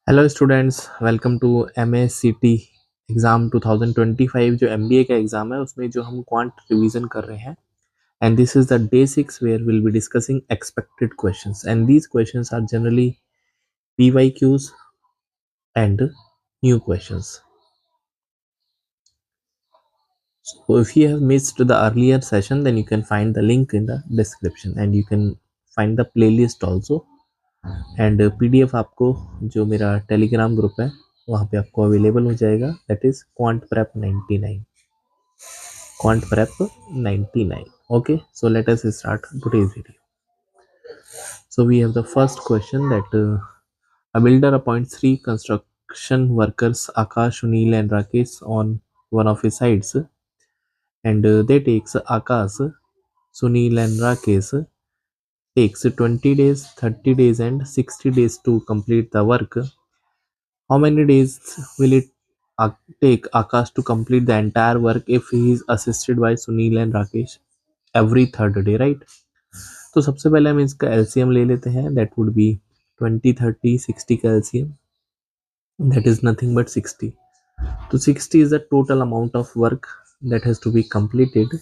Hello students, welcome to MACT exam 2025 जो MBA का exam है उसमें जो हम क्वांट रिवीजन कर रहे हैं। And this is the day 6 where will be discussing expected questions and these questions are generally PYQs and new questions. So if you have missed the earlier session, then you can find the link in the description and you can find the playlist also. And PDF आपको जो मेरा Telegram group है वहाँ पे आपको available हो जाएगा, that is quant prep 99. Okay, so let us start today's video. So we have the first question that a builder appoints 3 construction workers Akash, Sunil and Rakesh on one of his sites, and they takes Akash, Sunil and Rakesh takes 20 days, 30 days and 60 days to complete the work. How many days will it take Akash to complete the entire work if he is assisted by Sunil and Rakesh every third day, right? तो सबसे पहले हम इसका LCM ले लेते हैं, that would be 20, 30, 60 का LCM, that is nothing but 60. So 60 is the total amount of work that has to be completed,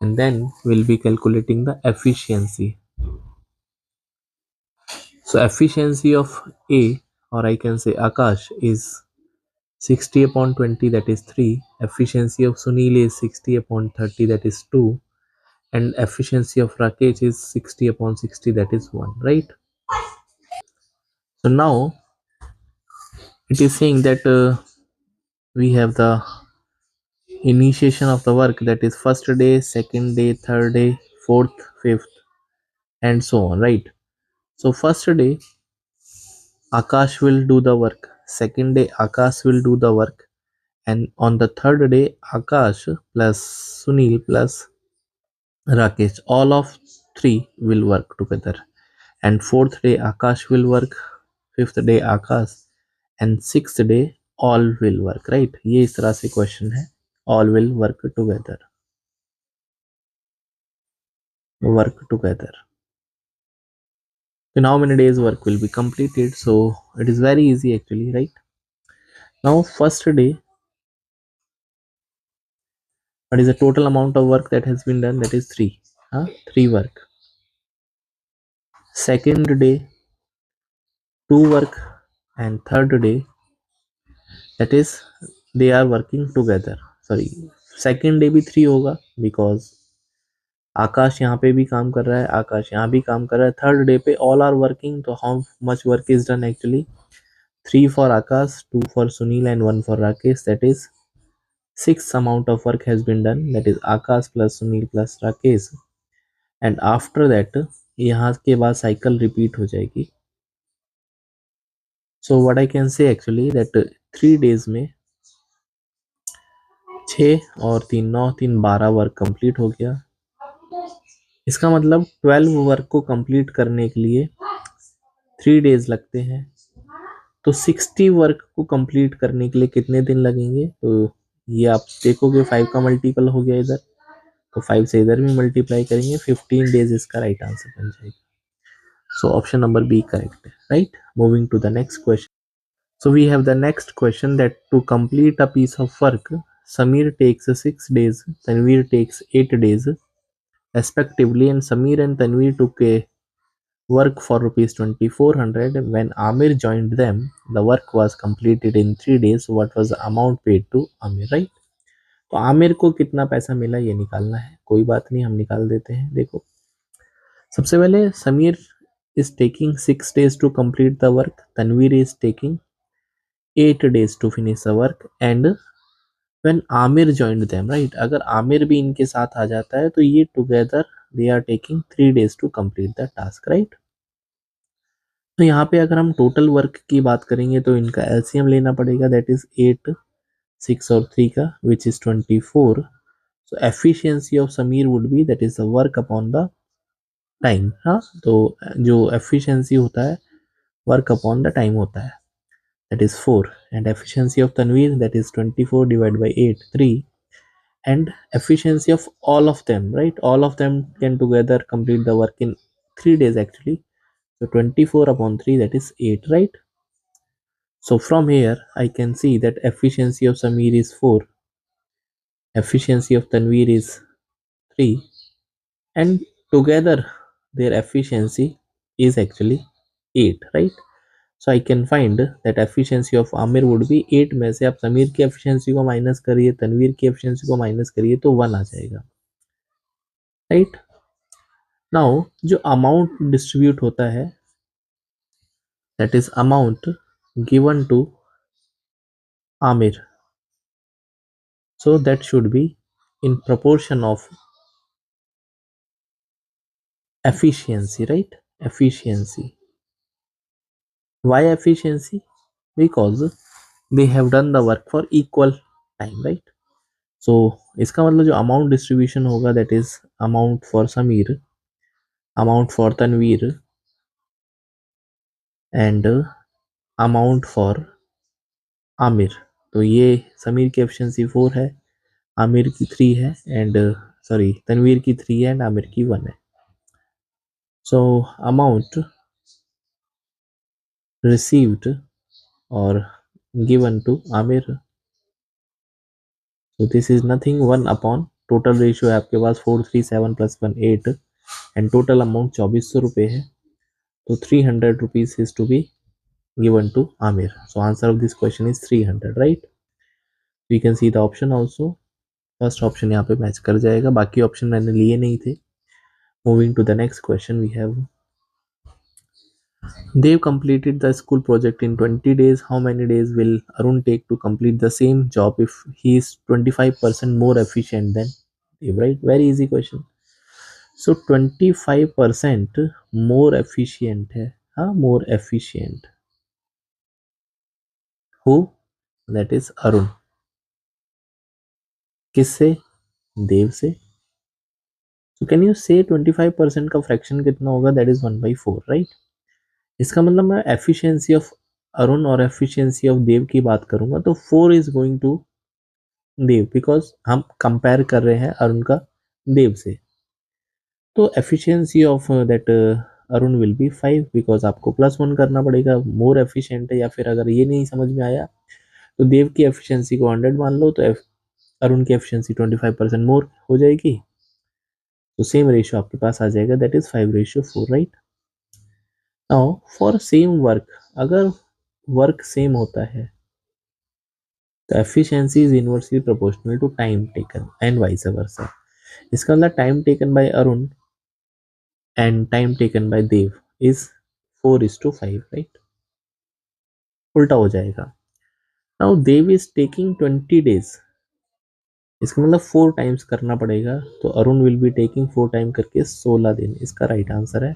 and then we'll be calculating the efficiency. So efficiency of A, or I can say Akash, is 60 upon 20, that is 3. Efficiency of Sunil is 60 upon 30, that is 2. And efficiency of Rakesh is 60 upon 60, that is 1, right? So now it is saying that we have the initiation of the work, that is first day, second day, third day, fourth, fifth, and so on, right? So first day Akash will do the work, second day Akash will do the work, and on the third day Akash plus Sunil plus Rakesh, all of 3 will work together, and fourth day Akash will work, fifth day Akash, and sixth day all will work, right? ये इस तरह से question है, all will work together. Then how many days work will be completed? So it is very easy actually, right? Now first day, what is the total amount of work that has been done? That is 3. 3 work. Second day 2 work, and third day, that is they are working together. Sorry, second day भी 3 होगा because आकाश यहाँ पे भी काम कर रहा है, आकाश यहाँ भी काम कर रहा है. थर्ड डे पे all are working, तो how much work is done actually? 3 for Akash, 2 for Sunil and 1 for Rakesh, that is 6 amount of work has been done, that is Akash plus Sunil plus Rakesh. And after that यहाँ के बाद cycle repeat हो जाएगी. So what I can say actually that 3 days में 6 और 3 9 3 12 work complete हो गया. इसका मतलब 12 वर्क को कंप्लीट करने के लिए 3 डेज लगते हैं. तो 60 वर्क को कंप्लीट करने के लिए कितने दिन लगेंगे? तो ये आप देखोगे 5 का मल्टीपल हो गया इधर, तो 5 से इधर भी मल्टीप्लाई करेंगे, 15 डेज इसका राइट आंसर बन जाएगा. So option number B correct है, right? Moving to the next question. So we have the next question that to complete a piece of work, Samir takes 6 days, Tanveer takes 8 days respectively, and Samir and Tanveer took a work for rupees 2400. When Amir joined them, the work was completed in 3 days. What was the amount paid to Amir, right? तो आमिर को कितना पैसा मिला ये निकालना है. कोई बात नहीं, हम निकाल देते हैं. देखो, सबसे पहले Sameer is taking 6 days to complete the work, Tanveer is taking 8 days to finish the work, and when Amir joined them, right? अगर आमिर भी इनके साथ आ जाता है तो ये together they are taking 3 days to complete the task, right? तो यहाँ पे अगर हम टोटल वर्क की बात करेंगे तो इनका LCM लेना पड़ेगा, that is 8, 6 और 3 का, which is 24. So efficiency of Samir would be, that is the work upon the time. हाँ, तो जो efficiency होता है work upon the time होता है, that is 4. And efficiency of Tanveer, that is 24 divided by 8, 3. And efficiency of all of them, right? All of them can together complete the work in 3 days actually. So 24 upon 3, that is 8, right? So from here I can see that efficiency of Samir is 4, efficiency of Tanvir is 3, and together their efficiency is actually 8, right? So I can find that efficiency of Amir would be 8 में से आप समीर की efficiency को minus करिए, तनवीर की efficiency को minus करिए तो 1 आ जाएगा, राइट? नाउ जो अमाउंट डिस्ट्रीब्यूट होता है, that is amount given to Aamir, so that should be in proportion of efficiency, right? Efficiency. Why efficiency? Because they have done the work for equal time, right? So इसका मतलब जो amount distribution होगा, that is amount for Sameer, amount for Tanveer and amount for Aamir. तो ये समीर की efficiency 4 है, आमिर की 3 है, एंड सॉरी तनवीर की 3 है एंड आमिर की 1 है। So amount received or given to Amir, so this is nothing 1 upon total ratio है आपके पास 437 plus 1 8 and total amount 2400 रुपये है, तो 300 rupees is to be given to Amir. So answer of this question is 300, right? You can see the option also, first option यहाँ पे match कर जाएगा, बाकी ऑप्शन मैंने लिए नहीं थे। Moving to the next question we have, Dev completed the school project in 20 days. How many days will Arun take to complete the same job if he is 25% more efficient than Dev, right? Very easy question. So 25% more efficient है, हाँ more efficient. Who? That is Arun. किससे? देव से. So can you say 25% का fraction कितना होगा? That is 1/4, right? इसका मतलब मैं एफिशिएंसी ऑफ अरुण और एफिशिएंसी ऑफ देव की बात करूंगा तो 4 is going to Dev, because हम कंपेयर कर रहे हैं अरुण का देव से, तो efficiency of that Arun will be 5, because आपको +1 करना पड़ेगा, मोर एफिशिएंट है। या फिर अगर ये नहीं समझ में आया तो देव की एफिशिएंसी को 100 मान लो, तो अरुण की एफिशिएंसी 25% मोर हो जाएगी, तो सेम रेशियो आपके पास आ जाएगा, that is 5/4, right? Now for same work, अगर वर्क सेम होता है तो efficiency is inversely proportional to time taken and vice versa. इसका मतलब time taken by Arun and time taken by Dev is 4:5, right? उल्टा हो जाएगा। Now Dev is taking 20 days, इसका मतलब 4 टाइम्स करना पड़ेगा, तो Arun will be taking 4 time करके 16 दिन। इसका राइट आंसर है,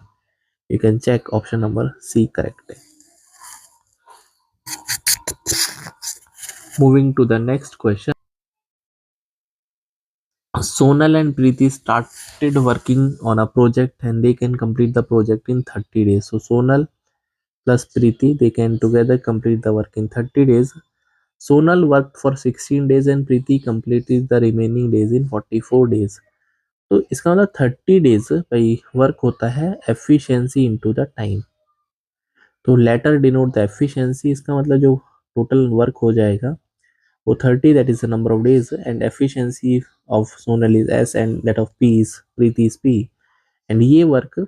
you can check option number C correct है। Moving to the next question, Sonal and Preeti started working on a project and they can complete the project in 30 days. So Sonal plus Preeti, they can together complete the work in 30 days. Sonal worked for 16 days and Preeti completed the remaining days in 44 days. तो इसका मतलब 30 days भाई work होता है efficiency into the time, तो letter denote the efficiency, इसका मतलब जो टोटल वर्क हो जाएगा वो 30, that is the number of days, and efficiency of Sonal is S and that of P is Preeti is P, and ये work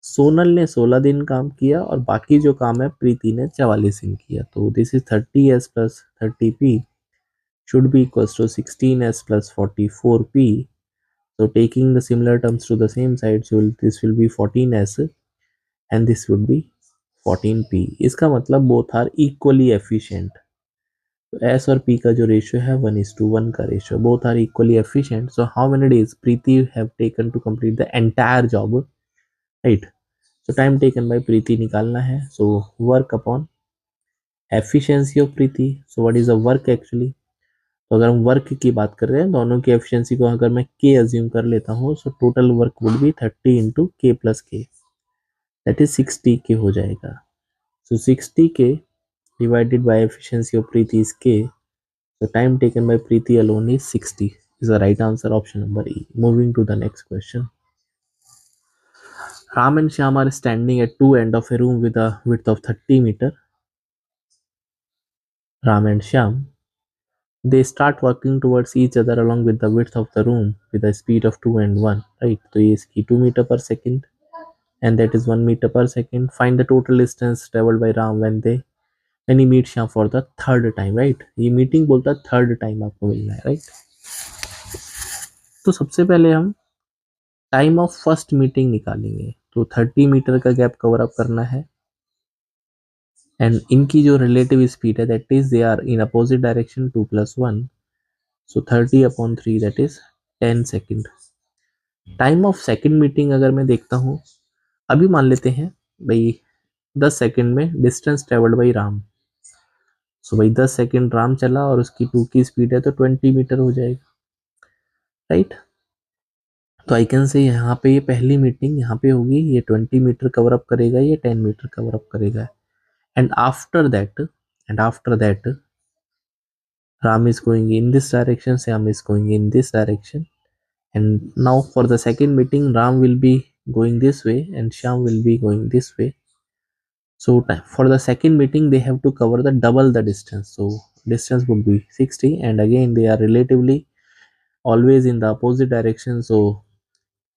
Sonal ने 16 दिन काम किया और बाकी जो काम है प्रीति ने 44 दिन किया, तो this is 30S plus 30P should be equals to 16S plus 44P. So taking the similar terms to the same side, so this will be 14S and this would be 14P. इसका मतलब both are equally efficient. तो S और P का जो ratio है 1:1 का रेशियो, both are equally efficient. So how many days Preeti have taken to complete the entire job, right? So time taken by Preeti निकालना है, so work upon efficiency of Preeti. So what is the work actually, तो अगर हम work की बात कर रहे हैं दोनों की एफिशिएंसी को अगर मैं के अज्यूम कर लेता हूँ, so total work would be 30 × k + k, that is 60 k हो जाएगा। सो 60 k divided by efficiency of Preeti is k. So time taken by Preeti alone is 60. Is the right answer, option number E. Moving to the next question. Ram and Shyam are standing at two ends of a room with a width of 30 meter. Ram and Shyam, they start working towards each other along with the width of the room with a speed of 2 and 1, right? तो ये इसकी 2 meter per second and that is 1 meter per second. Find the total distance traveled by Ram when he meets Shyam for the third time, right? ये meeting बोलता है third time आपको मिलना है, right? तो सबसे पहले हम टाइम ऑफ फर्स्ट मीटिंग निकालेंगे। तो 30 मीटर का गैप कवर अप करना है एंड इनकी जो रिलेटिव स्पीड है that is they are in opposite direction 2 + 1, so 30/3 that is 10 second. Time of second meeting अगर मैं देखता हूँ, अभी मान लेते हैं भाई 10 सेकेंड में डिस्टेंस ट्रेवल्ड बाई राम। सो भाई 10 सेकेंड राम चला और उसकी 2 की स्पीड है तो 20 मीटर हो जाएगा, राइट? तो आई कैन से यहाँ पे ये पहली मीटिंग यहाँ पे होगी, ये 20 मीटर कवर अप करेगा, ये 10 मीटर कवर अप करेगा। and after that Ram is going in this direction, Shyam is going in this direction, and now for the second meeting Ram will be going this way and Shyam will be going this way. So for the second meeting they have to cover the double the distance, so distance would be 60 and again they are relatively always in the opposite direction, so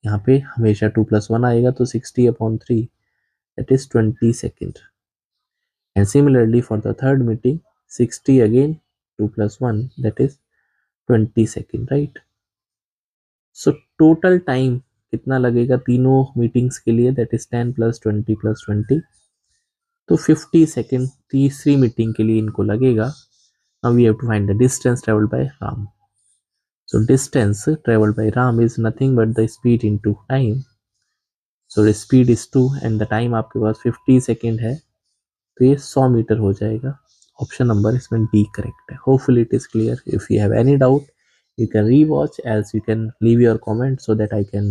यहाँ पे हमेशा 2 + 1 आएगा तो 60/3 that is 20 seconds. And similarly for the third meeting 60 again 2 + 1 that is 20 seconds, right? So total time कितना लगेगा तीनों meetings के लिए, that is 10 + 20 + 20, तो 50 सेकेंड तीसरी मीटिंग के लिए इनको लगेगा। Now we have to find the distance traveled by Ram. So distance traveled by Ram is nothing but the speed into time. So the speed is 2 and the time आपके पास 50 second है, तो ये 100 metre हो जाएगा। Option number इसमें D correct है। Hopefully it is clear. If you have any doubt you can rewatch, else you can leave your comment so that I can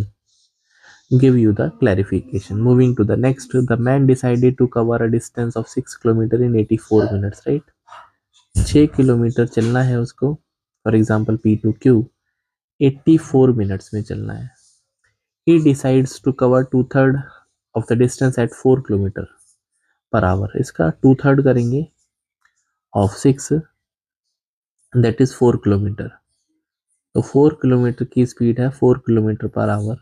give you the clarification. Moving to the next, the man decided to cover a distance of 6 kilometer in 84 minutes, right? 6 kilometre चलना है उसको, for example P2Q 84 minutes में चलना है। He decides to cover 2/3 of the distance at 4 kilometre per hour. इसका 2/3 करेंगे of 6 that is 4 kilometre, तो 4 kilometre की स्पीड है 4 kilometre per hour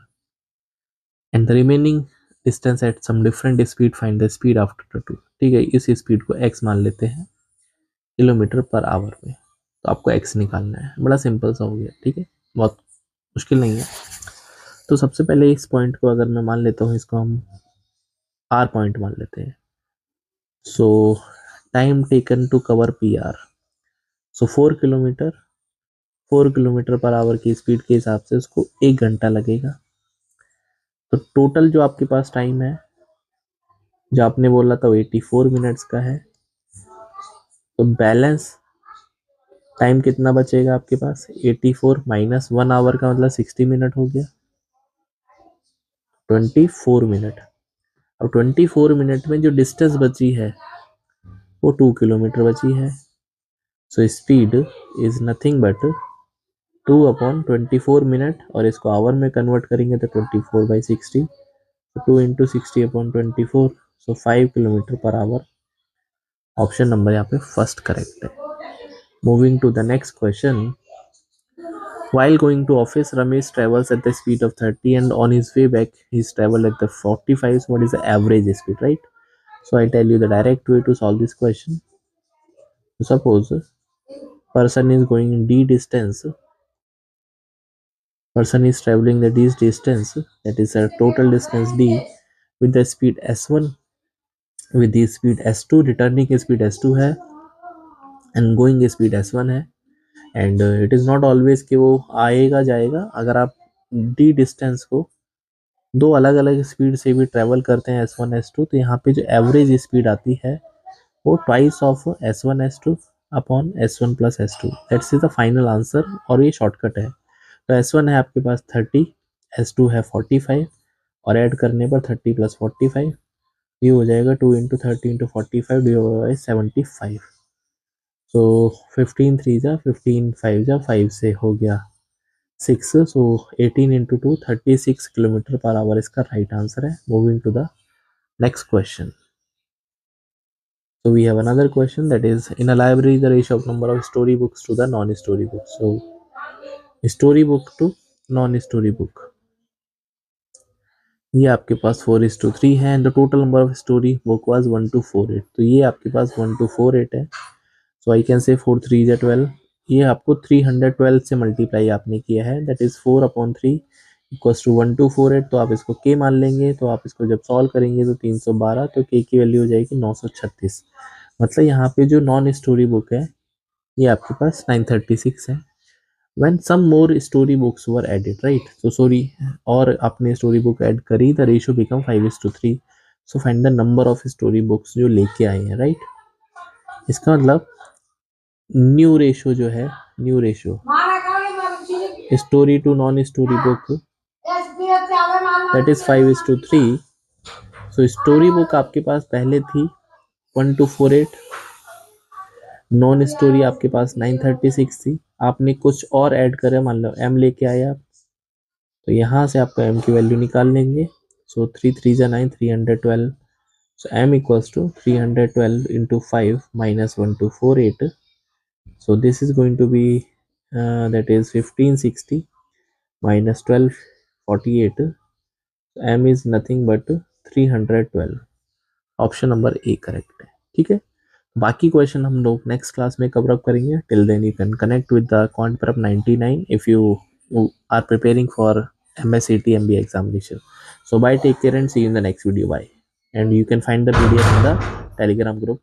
and the remaining distance at some different speed, find the speed after 2। ठीक है, इस speed को x मान लेते हैं किलोमीटर पर आवर में, तो आपको x निकालना है। बड़ा सिंपल सा हो गया, ठीक है, बहुत मुश्किल नहीं है। तो सबसे पहले इस पॉइंट को अगर मैं मान लेता हूँ, इसको हम r पॉइंट मान लेते हैं। So time taken to cover PR, so 4 kilometre per hour की स्पीड के हिसाब से उसको 1 घंटा लगेगा। तो टोटल जो आपके पास टाइम है, जो आपने बोला था वो 84 मिनट्स का है, तो बैलेंस टाइम कितना बचेगा आपके पास, 84 - 1 आवर का मतलब 60 मिनट हो गया, 24 मिनट। अब 24 मिनट में जो डिस्टेंस बची है वो 2 किलोमीटर बची है। So speed is nothing but 2/24 minute, और इसको आवर में कन्वर्ट करेंगे तो 24/60, 2 × 60/24, so 5 kilometre per hour. Option number यहाँ पे फर्स्ट करेक्ट है। Moving to the next question, while going to office Ramesh travels at the speed of 30 and on his way back he's traveled at the 45, so what is the average speed, right? So I tell you the direct way to solve this question. So suppose person is going d distance, person is traveling the d distance, that is a total distance d with the speed s1, with the speed s2, returning speed s2 है and going speed s1 है, and it is not always कि वो आएगा जाएगा। अगर आप D distance को दो अलग अलग स्पीड से भी ट्रेवल करते हैं S1 S2, तो यहाँ पे जो एवरेज स्पीड आती है वो twice of S1 S2 upon S1 + S2, that's is the final answer, और ये शॉर्टकट है। तो S1 है आपके पास 30, S2 है 45, और ऐड करने पर 30 + 45, ये हो जाएगा 2 × 30 × 45 डिवाइडेड बाई 75। सो 15 3 जा 15 5 जा 5 से हो गया 6, सो 18 × 2 36 किलोमीटर पर आवर इसका राइट आंसर है। Moving to the next question, So we have another question, that is, in a library the ratio of number of story books to the non-story books. So story book to non-story book, ये आपके पास 4:3 है, and the total number of story book was 1248, तो ये आपके पास 1248 है। सो I can say 4 3 is 12, ये आपको 312 से मल्टीप्लाई आपने किया है, दैट इज 4/3 इक्वल्स टू 1248। तो आप इसको के मान लेंगे, तो आप इसको जब सॉल्व करेंगे तो 312, तो के की वैल्यू हो जाएगी 936। मतलब यहाँ पे जो नॉन स्टोरी बुक है ये आपके पास 936 है। when some more story books were added, right? So sorry, और आपने स्टोरी बुक ऐड करी, the ratio become 5:3। so find the number of story books जो लेके आए हैं, right? इसका मतलब न्यू रेशो जो है, new ratio story to non story book, that is 5:3। So story book आपके पास पहले थी 1248, नॉन स्टोरी आपके पास 936 थी, आपने कुछ और ऐड करे, मान लो m लेके आए आप, तो यहाँ से आपका m की वैल्यू निकाल लेंगे। सो 3 3 जा 9, 312। So m equals to 312 into 5 minus 1248। So this is going to be that is 1560 minus 1248। m is nothing but 312। Option number A correct है, ठीक है। बाकी क्वेश्चन हम लोग नेक्स्ट क्लास में कवर अप करेंगे। Till then you can connect with the quant prep 99 if you are preparing for MSCT MBA examination. So bye, take care and see you in the next video. Bye. And you can find the PDF in the Telegram group.